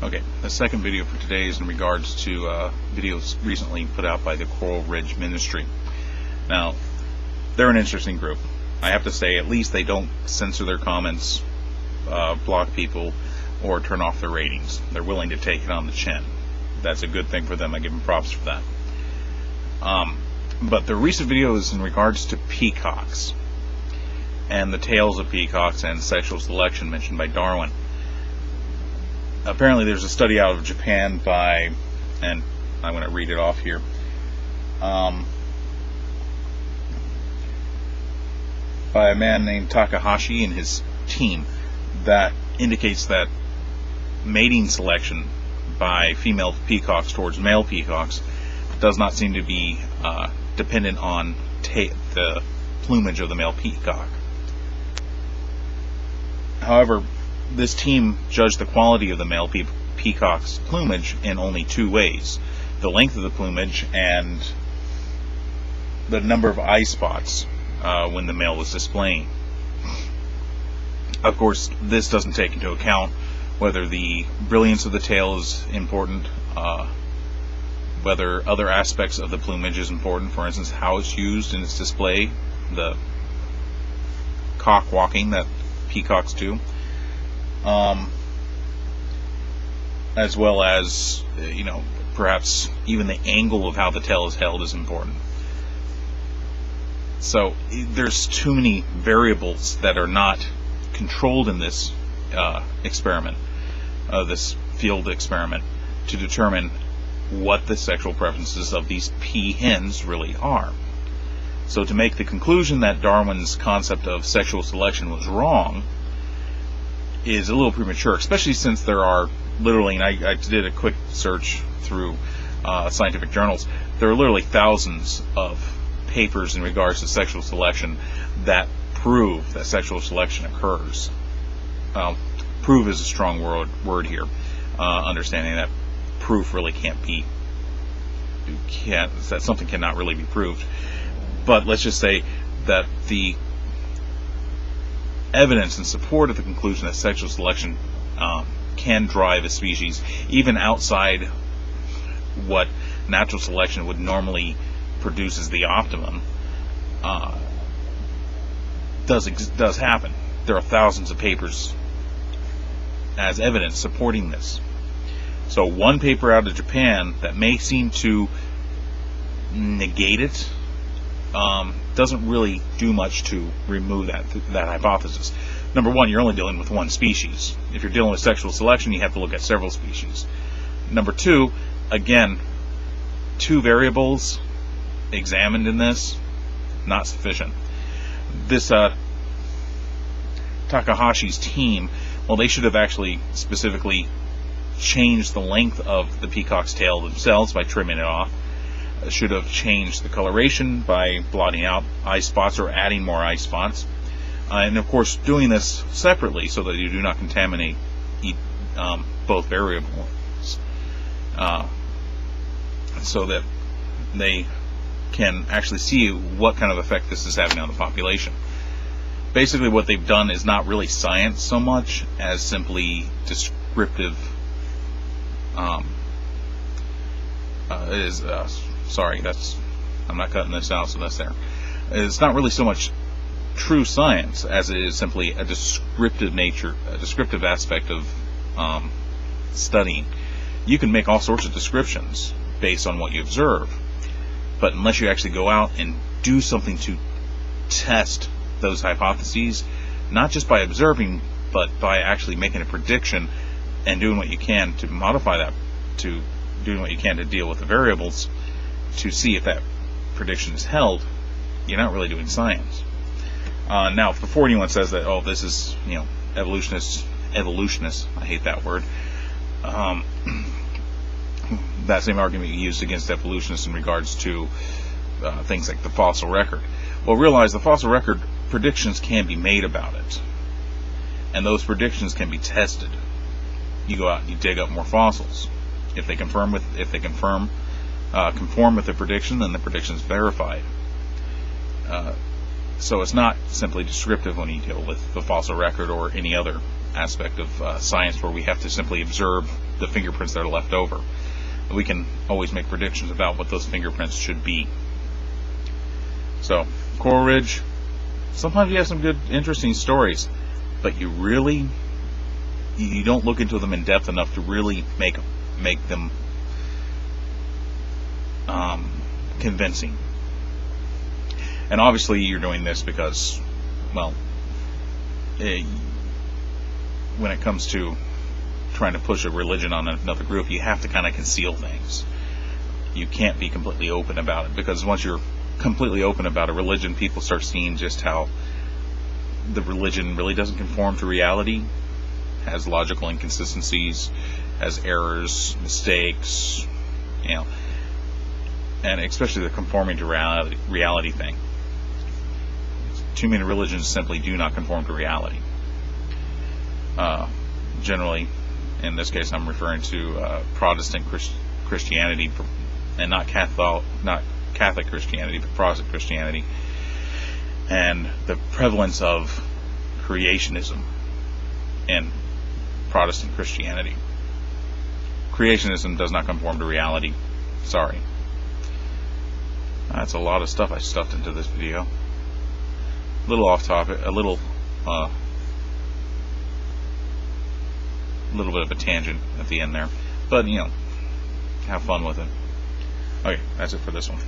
Okay, the second video for today is in regards to videos recently put out by the Coral Ridge Ministry. Now, they're an interesting group. I have to say, at least they don't censor their comments, block people, or turn off their ratings. They're willing to take it on the chin. That's a good thing for them. I give them props for that. But the recent video is in regards to peacocks and the tales of peacocks and sexual selection mentioned by Darwin. Apparently there's a study out of Japan by, and I'm going to read it off here, by a man named Takahashi and his team, that indicates that mating selection by female peacocks towards male peacocks does not seem to be dependent on the plumage of the male peacock. However, this team judged the quality of the male peacock's plumage in only two ways: the length of the plumage and the number of eye spots when the male was displaying. Of course, this doesn't take into account whether the brilliance of the tail is important, whether other aspects of the plumage is important, for instance, how it's used in its display, the cock walking that peacocks do, as well as, perhaps even the angle of how the tail is held is important. So there's too many variables that are not controlled in this experiment, this field experiment, to determine what the sexual preferences of these peahens really are. So to make the conclusion that Darwin's concept of sexual selection was wrong is a little premature, especially since there are literally, and I did a quick search through scientific journals, there are literally thousands of papers in regards to sexual selection that prove that sexual selection occurs. Prove is a strong word here, understanding that proof really that something cannot really be proved. But let's just say that the evidence in support of the conclusion that sexual selection can drive a species even outside what natural selection would normally produce as the optimum does happen. There are thousands of papers as evidence supporting this. So one paper out of Japan that may seem to negate it doesn't really do much to remove that hypothesis. Number one, you're only dealing with one species. If you're dealing with sexual selection, you have to look at several species. Number two, again, two variables examined in this, not sufficient. This Takahashi's team, well, they should have actually specifically changed the length of the peacock's tail themselves by trimming it off. Should have changed the coloration by blotting out eye spots or adding more eye spots. And of course, doing this separately so that you do not contaminate both variables, so that they can actually see what kind of effect this is having on the population. Basically, what they've done is not really science so much as simply descriptive. I'm not cutting this out, so that's there. It's not really so much true science as it is simply a descriptive nature, a descriptive aspect of studying. You can make all sorts of descriptions based on what you observe, but unless you actually go out and do something to test those hypotheses, not just by observing, but by actually making a prediction and doing what you can to modify that, to doing what you can to deal with the variables to see if that prediction is held, you're not really doing science. Now, before anyone says that, oh, this is, evolutionists, I hate that word, that same argument you used against evolutionists in regards to things like the fossil record. Well, realize the fossil record predictions can be made about it, and those predictions can be tested. You go out and you dig up more fossils. If they conform with the prediction, then the prediction is verified. So it's not simply descriptive when you deal with the fossil record or any other aspect of science where we have to simply observe the fingerprints that are left over. We can always make predictions about what those fingerprints should be. So, Coral Ridge, sometimes you have some good, interesting stories, but you don't look into them in depth enough to really make them convincing. And obviously you're doing this because, well, when it comes to trying to push a religion on another group, you have to kind of conceal things. You can't be completely open about it, because once you're completely open about a religion, people start seeing just how the religion really doesn't conform to reality, has logical inconsistencies, has errors, mistakes, and especially the conforming to reality thing. Too many religions simply do not conform to reality. Generally, in this case, I'm referring to Protestant Christianity, and not Catholic Christianity, but Protestant Christianity, and the prevalence of creationism in Protestant Christianity. Creationism does not conform to reality. Sorry. That's a lot of stuff I stuffed into this video. A little off topic, a little bit of a tangent at the end there, but have fun with it. Okay, that's it for this one.